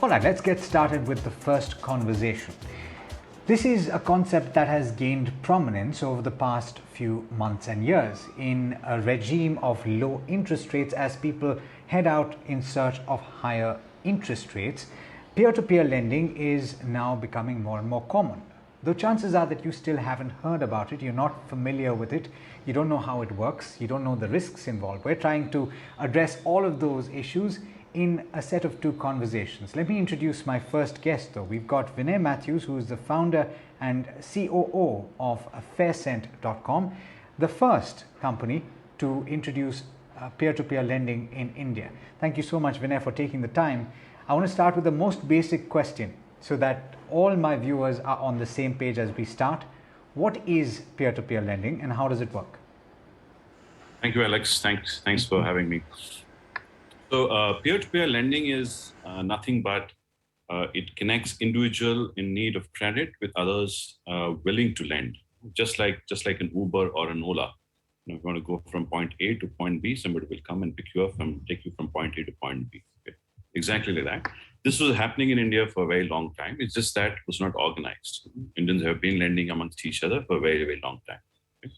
All right, let's get started with the first conversation. This is a concept that has gained prominence over the past few months and years in a regime of low interest rates as people head out in search of higher interest rates. Peer-to-peer lending is now becoming more and more common. Though chances are that you still haven't heard about it, you're not familiar with it, you don't know how it works, you don't know the risks involved. We're trying to address all of those issues in a set of two conversations. Let me introduce my first guest though. We've got Vinay Mathews, who is the founder and COO of Finsafe, the first company to introduce peer-to-peer lending in India. Thank you so much, Vinay, for taking the time. I want to start with the most basic question so that all my viewers are on the same page as we start. What is peer-to-peer lending and how does it work? Thank you, Alex. Thanks for having me. So peer-to-peer lending is nothing but it connects individual in need of credit with others willing to lend. Just like an Uber or an Ola. You want to go from point A to point B, somebody will come and pick you up and take you from point A to point B. Okay. Exactly like that. This was happening in India for a very long time. It's just that it was not organized. Indians have been lending amongst each other for a very, very long time. Okay.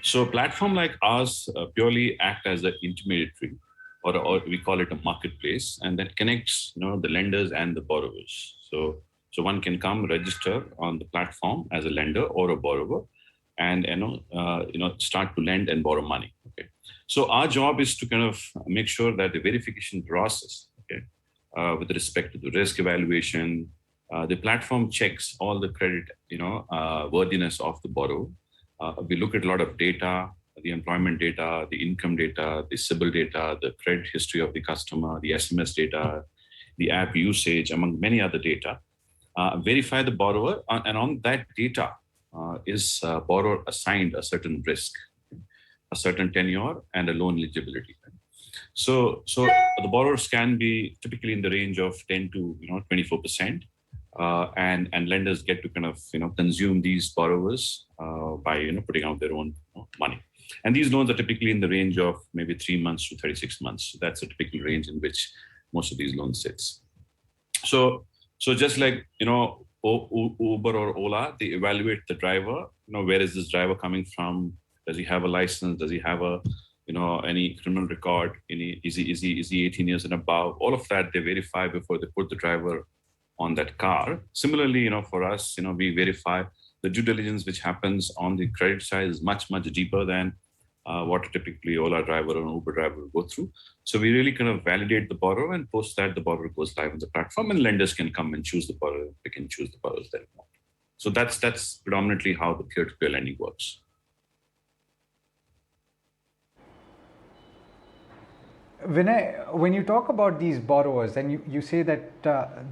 So a platform like ours purely act as an intermediary, or we call it a marketplace, and that connects the lenders and the borrowers. So one can come register on the platform as a lender or a borrower, and start to lend and borrow money. Okay. So our job is to kind of make sure that the verification process, okay, with respect to the risk evaluation, the platform checks all the credit worthiness of the borrower. We look at a lot of data, the employment data, the income data, the CIBIL data, the credit history of the customer, the SMS data, the app usage, among many other data. Verify the borrower, and on that data is borrower assigned a certain risk, a certain tenure, and a loan eligibility. So the borrowers can be typically in the range of 10 to 24%, and lenders get to kind of consume these borrowers by putting out their own money. And these loans are typically in the range of maybe 3 months to 36 months. So that's a typical range in which most of these loans sits. So just like Uber or Ola, they evaluate the driver. Where is this driver coming from? Does he have a license? Does he have a any criminal record? Is he 18 years and above? All of that they verify before they put the driver on that car. Similarly, for us, we verify the due diligence which happens on the credit side is much deeper than what typically Ola driver or Uber driver will go through. So we really kind of validate the borrower, and post that the borrower goes live on the platform, and lenders can come and choose the borrower. They can choose the borrowers they want. So that's predominantly how the peer-to-peer lending works. Vinay, when you talk about these borrowers, then you say that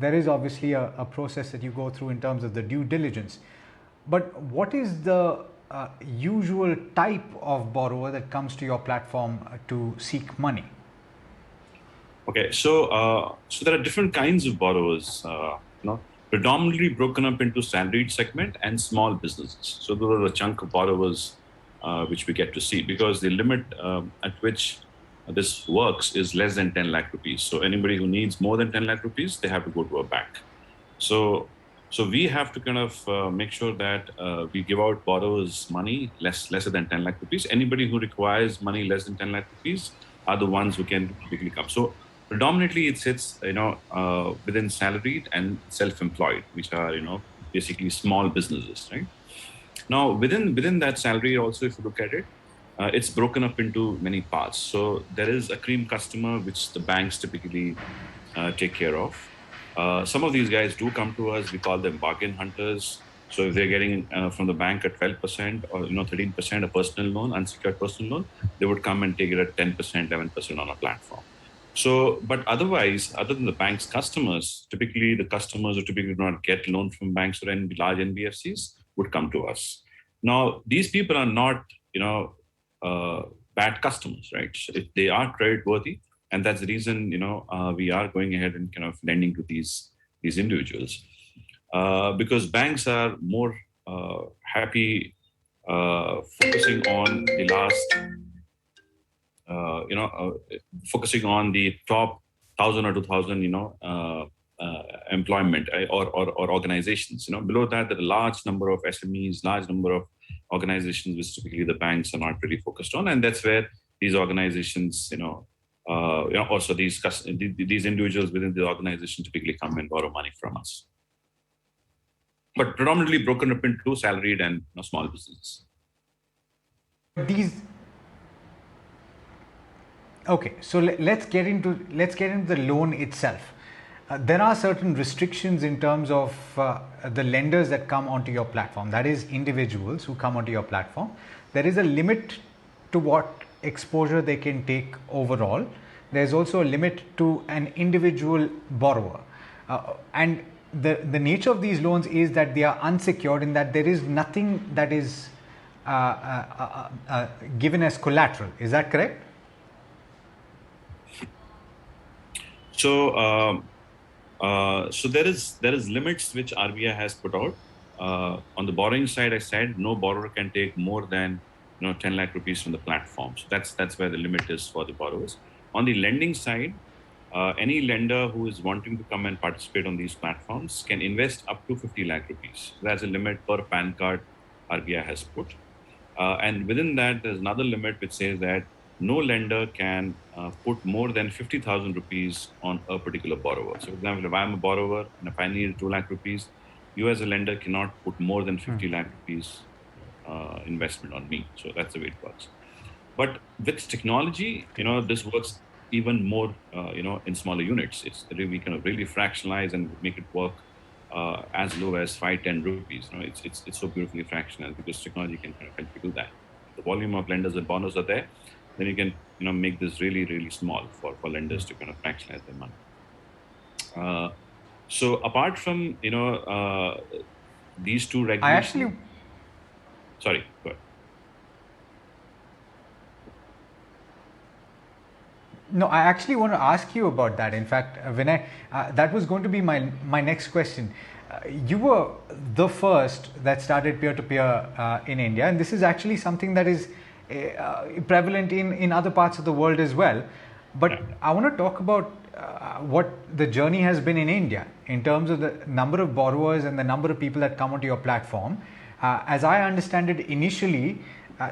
there is obviously a process that you go through in terms of the due diligence. But what is the usual type of borrower that comes to your platform to seek money? Okay, so there are different kinds of borrowers, predominantly broken up into salaried segment and small businesses. So those are a chunk of borrowers which we get to see, because the limit at which this works is less than 10 lakh rupees. So anybody who needs more than 10 lakh rupees, they have to go to a bank. So we have to kind of make sure that we give out borrowers money lesser than 10 lakh rupees. Anybody who requires money less than 10 lakh rupees are the ones who can quickly come. So predominantly it sits, within salaried and self-employed, which are, basically small businesses, right? Now, within that salary also, if you look at it, it's broken up into many parts. So there is a cream customer, which the banks typically take care of. Some of these guys do come to us. We call them bargain hunters. So if they're getting from the bank at 12% or 13% a personal loan, unsecured personal loan, they would come and take it at 10%, 11% on a platform. So, but otherwise, other than the bank's customers, typically the customers who typically do not get loan from banks or large NBFCs would come to us. Now, these people are not, bad customers, right? If they are credit worthy, and that's the reason, we are going ahead and kind of lending to these individuals, because banks are more happy focusing on the last, focusing on the top 1,000 or 2,000, employment or organizations. Below that, there are a large number of SMEs, large number of organizations which typically the banks are not really focused on, and that's where these organizations, also these individuals within the organization typically come and borrow money from us, but predominantly broken up into salaried and small businesses. Okay, so let's get into the loan itself. There are certain restrictions in terms of the lenders that come onto your platform. That is, individuals who come onto your platform. There is a limit to what exposure they can take overall. There's also a limit to an individual borrower, and the nature of these loans is that they are unsecured, in that there is nothing that is given as collateral. Is that correct? So, so there is limits which RBI has put out. On the borrowing side, I said no borrower can take more than 10 lakh rupees from the platform. So that's where the limit is for the borrowers. On the lending side, any lender who is wanting to come and participate on these platforms can invest up to 50 lakh rupees. That's a limit per PAN card RBI has put. And within that, there's another limit which says that no lender can put more than 50,000 rupees on a particular borrower. So, for example, if I'm a borrower and if I need 2 lakh rupees, you as a lender cannot put more than 50 lakh rupees investment on me. So that's the way it works. But with technology, this works even more, in smaller units. We can really fractionalize and make it work as low as 5-10 rupees. It's so beautifully fractional because technology can kind of help you do that. The volume of lenders and borrowers are there. Then you can make this really, really small for lenders to kind of fractionalize their money. So apart from these two regulations, sorry, go ahead. No, I actually want to ask you about that. In fact, Vinay, that was going to be my next question. You were the first that started peer-to-peer in India, and this is actually something that is prevalent in other parts of the world as well. But I want to talk about what the journey has been in India in terms of the number of borrowers and the number of people that come onto your platform. As I understand it, initially,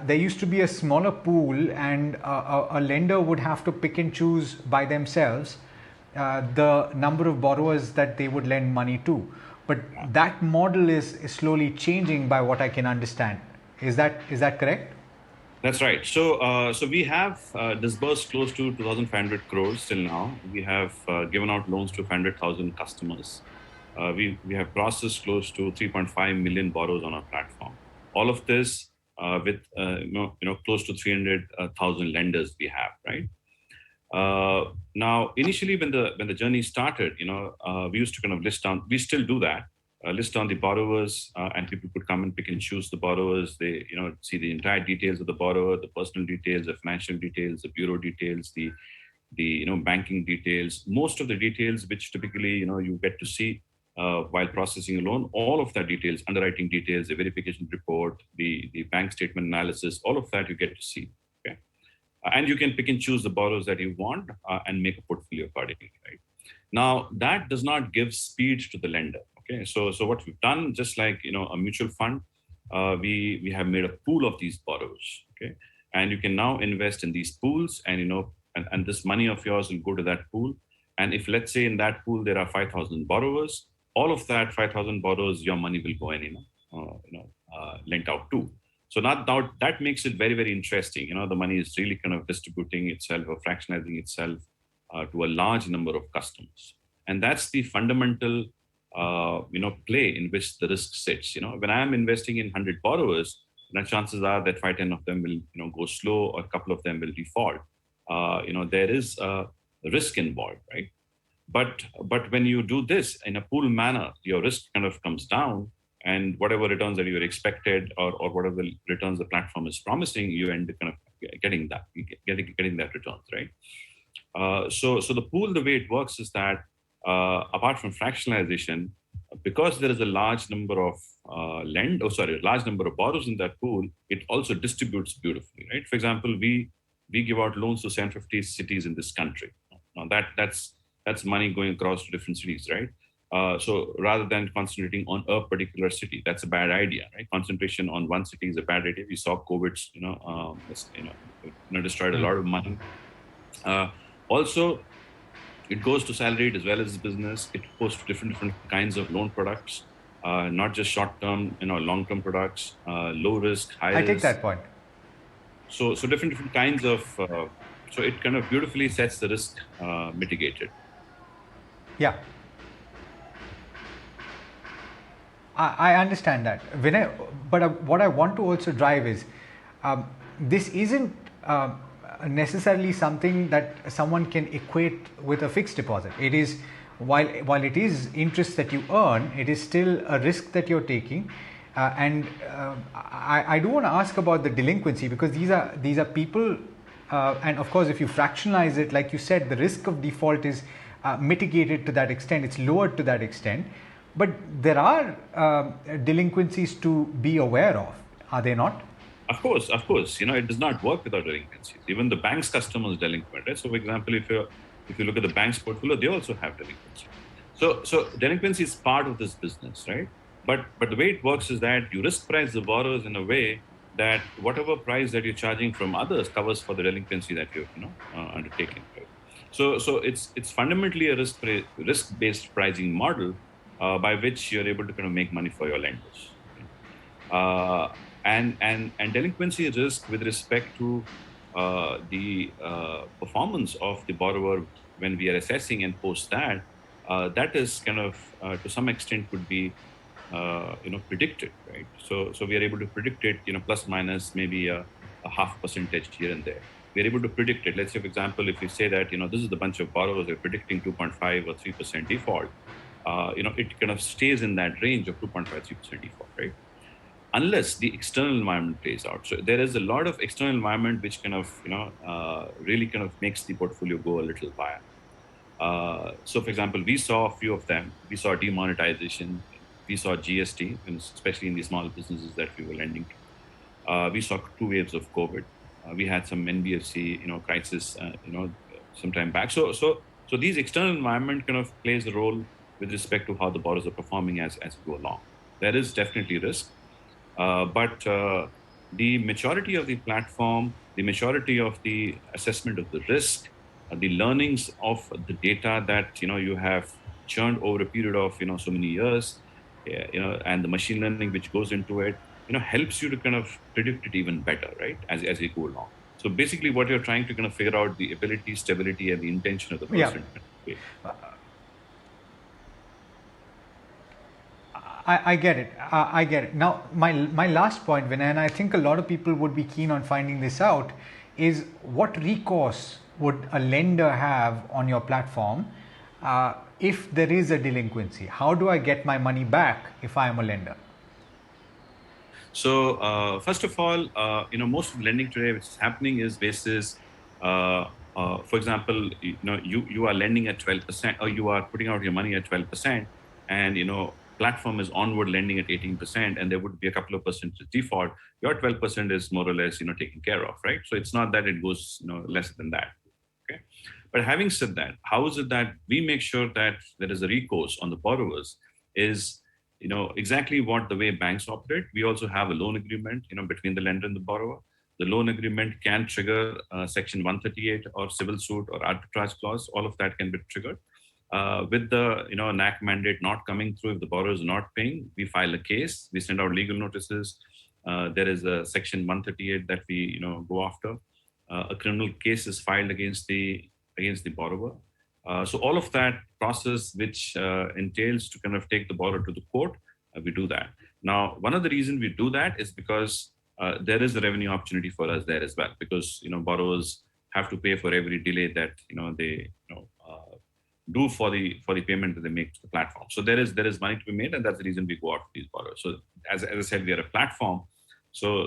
there used to be a smaller pool, and a lender would have to pick and choose by themselves the number of borrowers that they would lend money to. But that model is slowly changing by what I can understand. Is that correct? That's right. So, so we have disbursed close to 2,500 crores till now. We have given out loans to 100,000 customers. We have processed close to 3.5 million borrowers on our platform. All of this with close to 300,000 lenders we have, right? Now, initially when the journey started, we used to kind of list down. We still do that. List down the borrowers, and people could come and pick and choose the borrowers. They, see the entire details of the borrower, the personal details, the financial details, the bureau details, the banking details, most of the details which typically, you get to see while processing a loan. All of that details, underwriting details, the verification report, the bank statement analysis, all of that you get to see. Okay, and you can pick and choose the borrowers that you want and make a portfolio accordingly. Right now, that does not give speed to the lender. Okay, so what we've done, just like a mutual fund, we have made a pool of these borrowers. Okay, and you can now invest in these pools, and and this money of yours will go to that pool. And if, let's say, in that pool there are 5,000 borrowers, all of that 5,000 borrowers, your money will go and lent out to. So now that makes it very, very interesting. The money is really kind of distributing itself or fractionalizing itself to a large number of customers, and that's the fundamental play in which the risk sits. When I am investing in 100 borrowers, then chances are that 5-10 of them will go slow, or a couple of them will default. There is a risk involved, right? But when you do this in a pool manner, your risk kind of comes down, and whatever returns that you expected, or whatever returns the platform is promising, you end up kind of getting that returns, right? So the pool, the way it works is that apart from fractionalization, because there is a large number of large number of borrowers in that pool, it also distributes beautifully, right? For example, we give out loans to 750 cities in this country. Now that's money going across to different cities, right? So rather than concentrating on a particular city, that's a bad idea, right? Concentration on one city is a bad idea. We saw COVID, destroyed a lot of money. Also, it goes to salaried as well as business. It goes to different kinds of loan products, not just short term, long term products, low risk, high I take risk. that point. So different kinds of. So it kind of beautifully sets the risk mitigated. Yeah, I understand that, Vinay. But what I want to also drive is this isn't necessarily something that someone can equate with a fixed deposit. It is, while it is interest that you earn, it is still a risk that you're taking. I do want to ask about the delinquency, because these are people, and of course, if you fractionalize it, like you said, the risk of default is mitigated to that extent. It's lowered to that extent. But there are delinquencies to be aware of, are there not? Of course, of course. It does not work without delinquencies. Even the bank's customer is delinquent, right? So, for example, if you look at the bank's portfolio, they also have delinquency. So delinquency is part of this business, right? But the way it works is that you risk price the borrowers in a way that whatever price that you're charging from others covers for the delinquency that you've undertaken. Right? So it's fundamentally a risk based pricing model by which you're able to kind of make money for your lenders. Okay? And delinquency risk with respect to the performance of the borrower when we are assessing and post that, that is kind of to some extent could be predicted, right? So we are able to predict it, plus minus maybe a half percentage here and there. We are able to predict it. Let's say, for example, if you say that this is the bunch of borrowers are predicting 2.5 or 3% default, it kind of stays in that range of 2.5 3% default, right? Unless the external environment plays out. So there is a lot of external environment which kind of really kind of makes the portfolio go a little higher. So, for example, we saw a few of them. We saw demonetization. We saw GST, especially in the small businesses that we were lending to. We saw two waves of COVID. We had some NBFC, crisis, some time back. So these external environment kind of plays a role with respect to how the borrowers are performing as we go along. There is definitely risk, but the maturity of the platform, the maturity of the assessment of the risk, the learnings of the data that you have churned over a period of so many years, and the machine learning which goes into it, helps you to kind of predict it even better, right? As you go along. So basically, what you're trying to kind of figure out the ability, stability, and the intention of the person. Yeah. I get it. I get it. Now, my last point, Vinay, and I think a lot of people would be keen on finding this out, is what recourse would a lender have on your platform if there is a delinquency? How do I get my money back if I am a lender? So first of all, most of the lending today, which is happening, is basis. For example, you are lending at 12%, or you are putting out your money at 12%, and platform is onward lending at 18%, and there would be a couple of percent default. Your 12% is more or less taken care of, right? So it's not that it goes less than that. Okay. But having said that, how is it that we make sure that there is a recourse on the borrowers is exactly what the way banks operate. We also have a loan agreement between the lender and the borrower. The loan agreement can trigger section 138 or civil suit or arbitrage clause. All of that can be triggered. With the NAC mandate not coming through, if the borrower is not paying, we file a case, we send out legal notices. There is a section 138 that we go after. A criminal case is filed against the borrower. So all of that process, which entails to kind of take the borrower to the court, we do that. Now, one of the reasons we do that is because there is a revenue opportunity for us there as well, because borrowers have to pay for every delay that they do for the payment that they make to the platform. So there is money to be made, and that's the reason we go out to these borrowers. So as I said, we are a platform. So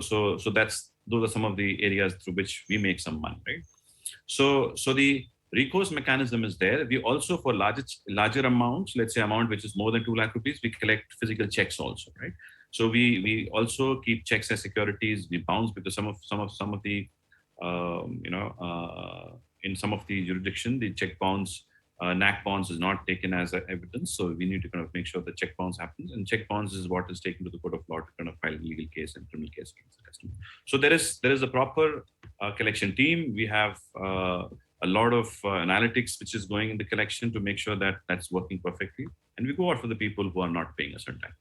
those are some of the areas through which we make some money, right? So the recourse mechanism is there. We also, for larger amounts, let's say amount which is more than 2 lakh rupees, we collect physical checks also, right? So we also keep checks as securities. We bounce because some of the in some of the jurisdiction, the check bounce NAC bonds is not taken as evidence. So we need to kind of make sure that check bounce happens, and check bounce is what is taken to the court of law to kind of file a legal case and criminal case against the customer. So there is a proper collection team. We have a lot of analytics which is going in the collection to make sure that that's working perfectly, and we go out for the people who are not paying a certain time.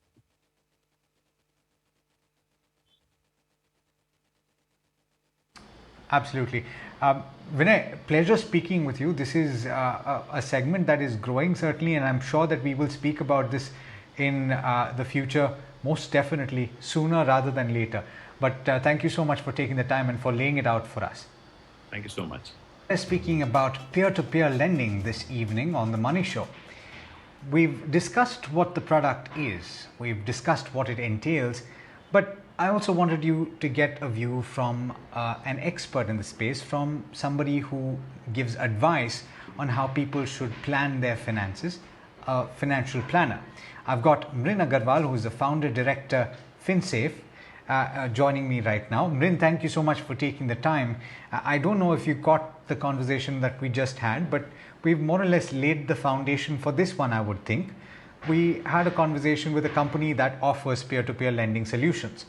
Absolutely. Vinay, pleasure speaking with you. This is a segment that is growing certainly, and I'm sure that we will speak about this in the future, most definitely sooner rather than later. But thank you so much for taking the time and for laying it out for us. Thank you so much. We're speaking about peer-to-peer lending this evening on The Money Show. We've discussed what the product is, we've discussed what it entails, but I also wanted you to get a view from an expert in the space, from somebody who gives advice on how people should plan their finances, a financial planner. I've got Mrin Agarwal, who is the founder director Finsafe, joining me right now. Mrin, thank you so much for taking the time. I don't know if you caught the conversation that we just had, but we've more or less laid the foundation for this one, I would think. We had a conversation with a company that offers peer-to-peer lending solutions.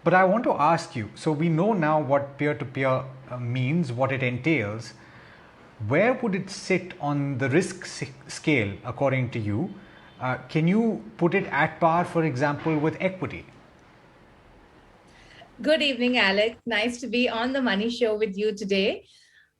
But I want to ask you, so we know now what peer-to-peer means, what it entails. Where would it sit on the risk scale, according to you? Can you put it at par, for example, with equity? Good evening, Alex. Nice to be on the Money Show with you today.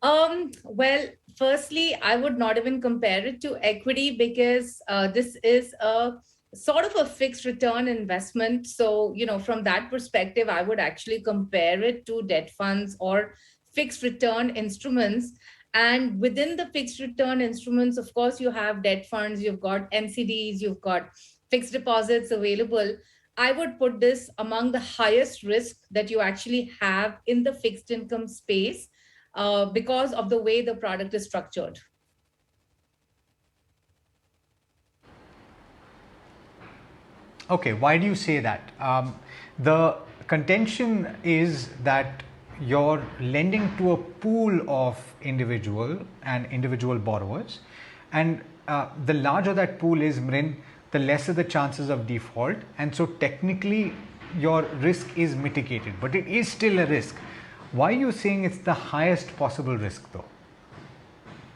Well, firstly, I would not even compare it to equity because this is a sort of a fixed return investment. So, from that perspective, I would actually compare it to debt funds or fixed return instruments. And within the fixed return instruments, of course, you have debt funds, you've got NCDs, you've got fixed deposits available. I would put this among the highest risk that you actually have in the fixed income space because of the way the product is structured. Okay, why do you say that? The contention is that you're lending to a pool of individual borrowers, and the larger that pool is, Mrin, the lesser the chances of default, and so technically your risk is mitigated, but it is still a risk. Why are you saying it's the highest possible risk though?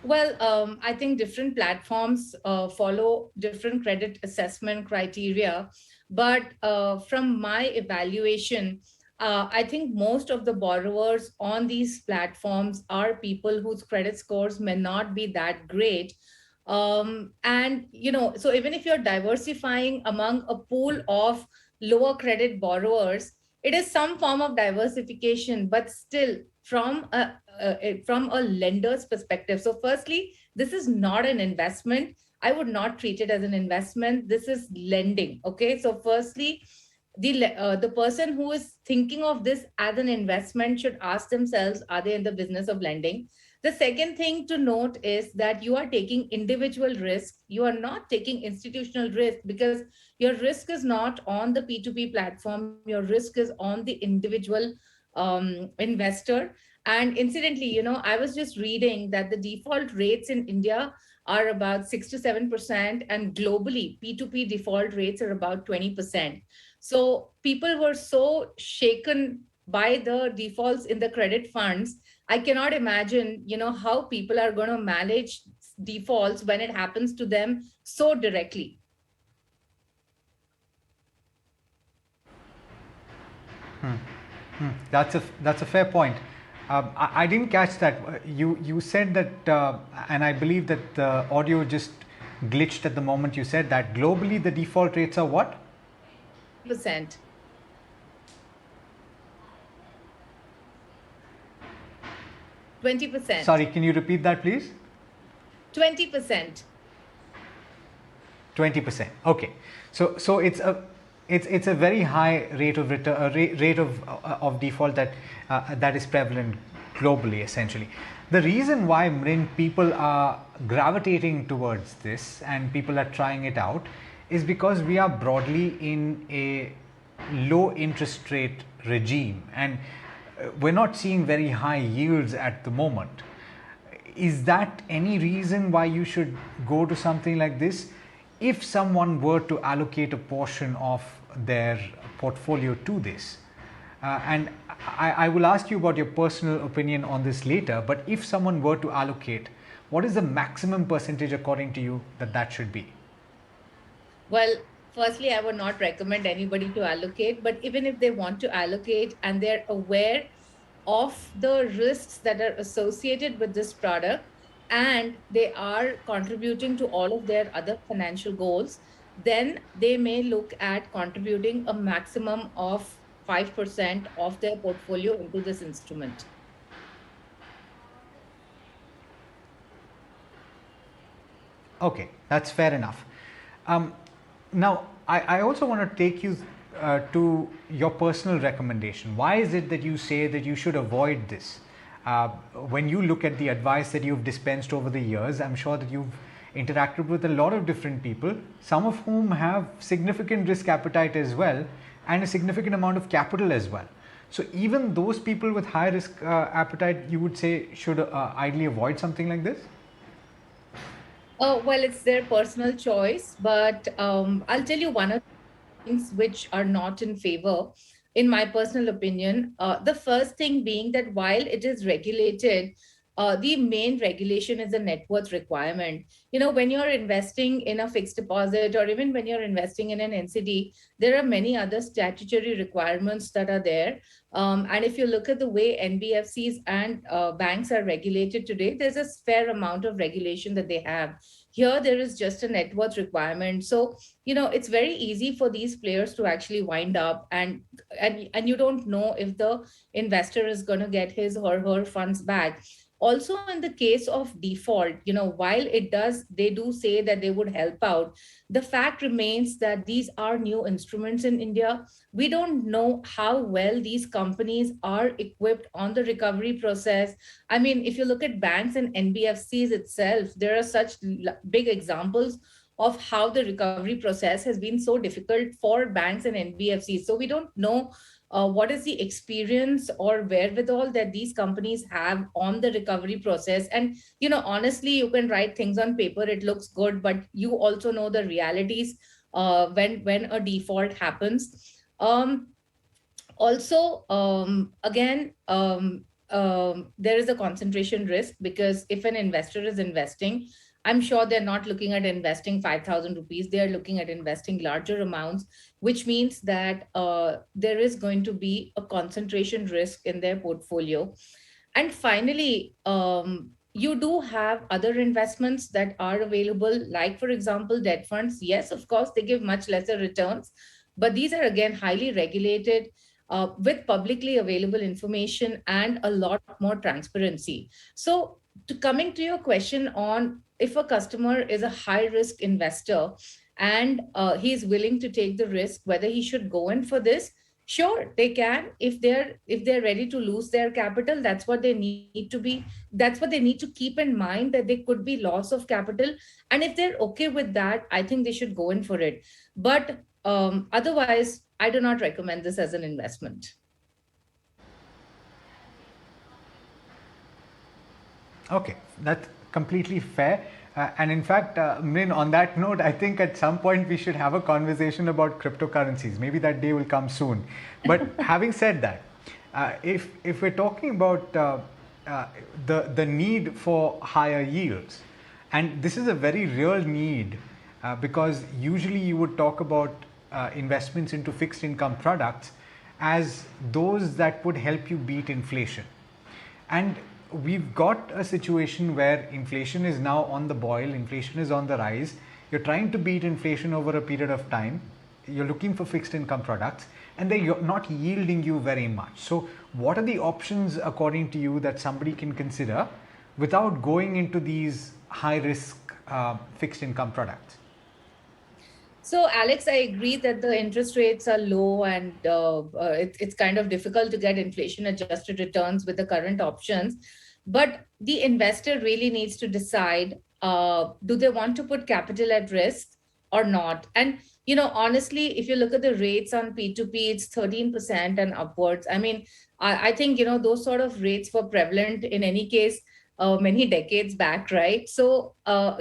Well, I think different platforms follow different credit assessment criteria. But from my evaluation, I think most of the borrowers on these platforms are people whose credit scores may not be that great. So even if you're diversifying among a pool of lower credit borrowers, it is some form of diversification, but still from a lender's perspective. So firstly, this is not an investment. I would not treat it as an investment. This is lending. Okay. So firstly, the person who is thinking of this as an investment should ask themselves, are they in the business of lending? The second thing to note is that you are taking individual risk. You are not taking institutional risk because your risk is not on the P2P platform. Your risk is on the individual investor. And incidentally, I was just reading that the default rates in India are about 6 to 7%, and globally, P2P default rates are about 20%. So people were so shaken by the defaults in the credit funds. I cannot imagine, how people are going to manage defaults when it happens to them so directly. That's a fair point. I didn't catch that. You said that, and I believe that the audio just glitched at the moment you said that. Globally, the default rates are what? %. %. Sorry, can you repeat that, please? 20%. 20%. Okay, so it's a very high rate of return, rate of default that is prevalent globally, essentially. The reason why, Mrin, people are gravitating towards this and people are trying it out is because we are broadly in a low interest rate regime, and we're not seeing very high yields at the moment. is that any reason why you should go to something like this? If someone were to allocate a portion of their portfolio to this, and I will ask you about your personal opinion on this later, but if someone were to allocate, what is the maximum percentage according to you that should be? Well, firstly, I would not recommend anybody to allocate, but even if they want to allocate and they're aware of the risks that are associated with this product and they are contributing to all of their other financial goals, then they may look at contributing a maximum of 5% of their portfolio into this instrument. Okay, that's fair enough. Now, I also want to take you to your personal recommendation. Why is it that you say that you should avoid this? When you look at the advice that you've dispensed over the years, I'm sure that you've interacted with a lot of different people, some of whom have significant risk appetite as well and a significant amount of capital as well. So even those people with high risk appetite, you would say, should ideally avoid something like this? Well, it's their personal choice, but I'll tell you one of the things which are not in favor, in my personal opinion. The first thing being that while it is regulated, the main regulation is a net worth requirement. You know, when you're investing in a fixed deposit or even when you're investing in an NCD, there are many other statutory requirements that are there. And if you look at the way NBFCs and banks are regulated today, there's a fair amount of regulation that they have. Here, there is just a net worth requirement. So, you know, it's very easy for these players to actually wind up, and you don't know if the investor is going to get his or her funds back. Also, in the case of default, you know, while they do say that they would help out, the fact remains that these are new instruments in India. We don't know how well these companies are equipped on the recovery process. I mean, if you look at banks and NBFCs itself, there are such big examples of how the recovery process has been so difficult for banks and NBFCs. So we don't know what is the experience or wherewithal that these companies have on the recovery process. And, you know, honestly, you can write things on paper, it looks good, but you also know the realities when a default happens. Also, again, there is a concentration risk, because if an investor is investing, I'm sure they're not looking at investing 5,000 rupees. They are looking at investing larger amounts, which means that there is going to be a concentration risk in their portfolio. And finally, you do have other investments that are available, like, for example, debt funds. Yes, of course, they give much lesser returns, but these are again highly regulated, with publicly available information and a lot more transparency. So, coming to your question on if a customer is a high risk investor and he is willing to take the risk, whether he should go in for this, sure, they can. If they're ready to lose their capital, that's what they need to be. That's what they need to keep in mind, that there could be loss of capital. And if they're okay with that, I think they should go in for it. But otherwise, I do not recommend this as an investment. Okay, that's completely fair. And in fact, Mrin, on that note, I think at some point we should have a conversation about cryptocurrencies. Maybe that day will come soon. But having said that, if we're talking about the need for higher yields, and this is a very real need, because usually you would talk about investments into fixed income products as those that would help you beat inflation. And we've got a situation where inflation is now on the boil, inflation is on the rise. You're trying to beat inflation over a period of time. You're looking for fixed income products and they're not yielding you very much. So, what are the options according to you that somebody can consider without going into these high risk fixed income products? So, Alex, I agree that the interest rates are low, and it's kind of difficult to get inflation adjusted returns with the current options. But the investor really needs to decide, do they want to put capital at risk or not? And, you know, honestly, if you look at the rates on P2P, it's 13% and upwards. I mean, I think, you know, those sort of rates were prevalent in any case. many decades back, right? So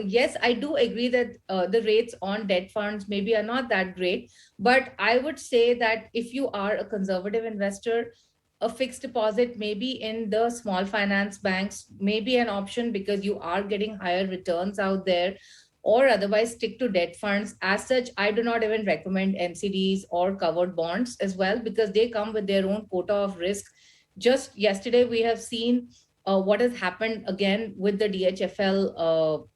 yes, I do agree that the rates on debt funds maybe are not that great, but I would say that if you are a conservative investor, a fixed deposit maybe in the small finance banks may be an option because you are getting higher returns out there, or otherwise stick to debt funds. As such, I do not even recommend NCDs or covered bonds as well, because they come with their own quota of risk. Just yesterday, we have seen what has happened again with the DHFL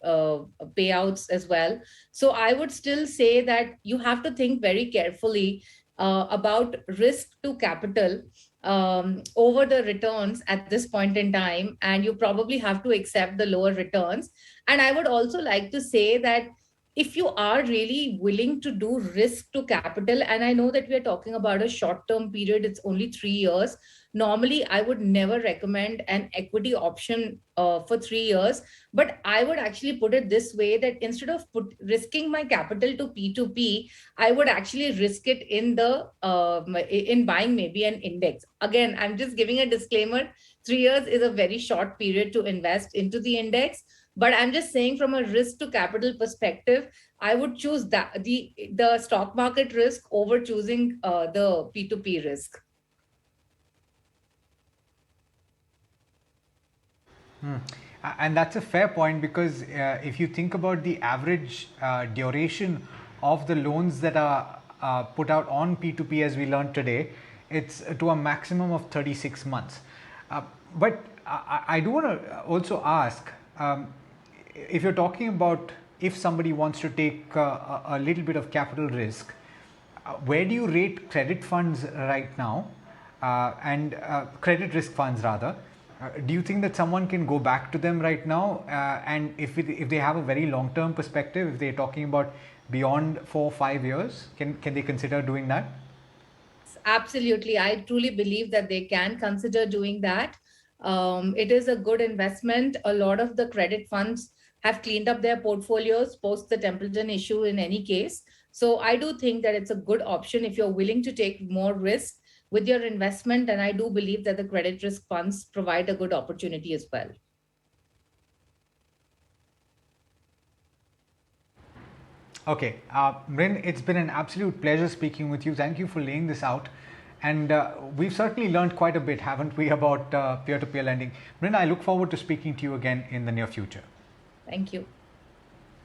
payouts as well. So I would still say that you have to think very carefully about risk to capital over the returns at this point in time, and you probably have to accept the lower returns. And I would also like to say that if you are really willing to do risk to capital, and I know that we are talking about a short term period, it's only 3 years. Normally, I would never recommend an equity option for 3 years. But I would actually put it this way, that instead of risking my capital to P2P, I would actually risk it in the in buying maybe an index. Again, I'm just giving a disclaimer. 3 years is a very short period to invest into the index. But I'm just saying, from a risk to capital perspective, I would choose that the stock market risk over choosing the P2P risk. And that's a fair point, because if you think about the average duration of the loans that are put out on P2P, as we learned today, it's to a maximum of 36 months. But I do want to also ask, if you're talking about if somebody wants to take a little bit of capital risk, where do you rate credit funds right now, and credit risk funds rather? Do you think that someone can go back to them right now? And if they have a very long-term perspective, if they're talking about beyond 4 or 5 years, can they consider doing that? Absolutely. I truly believe that they can consider doing that. It is a good investment. A lot of the credit funds have cleaned up their portfolios post the Templeton issue in any case. So I do think that it's a good option if you're willing to take more risk with your investment. And I do believe that the credit risk funds provide a good opportunity as well. Okay, Mrin, it's been an absolute pleasure speaking with you. Thank you for laying this out. And we've certainly learned quite a bit, haven't we, about peer-to-peer lending. Mrin, I look forward to speaking to you again in the near future. Thank you.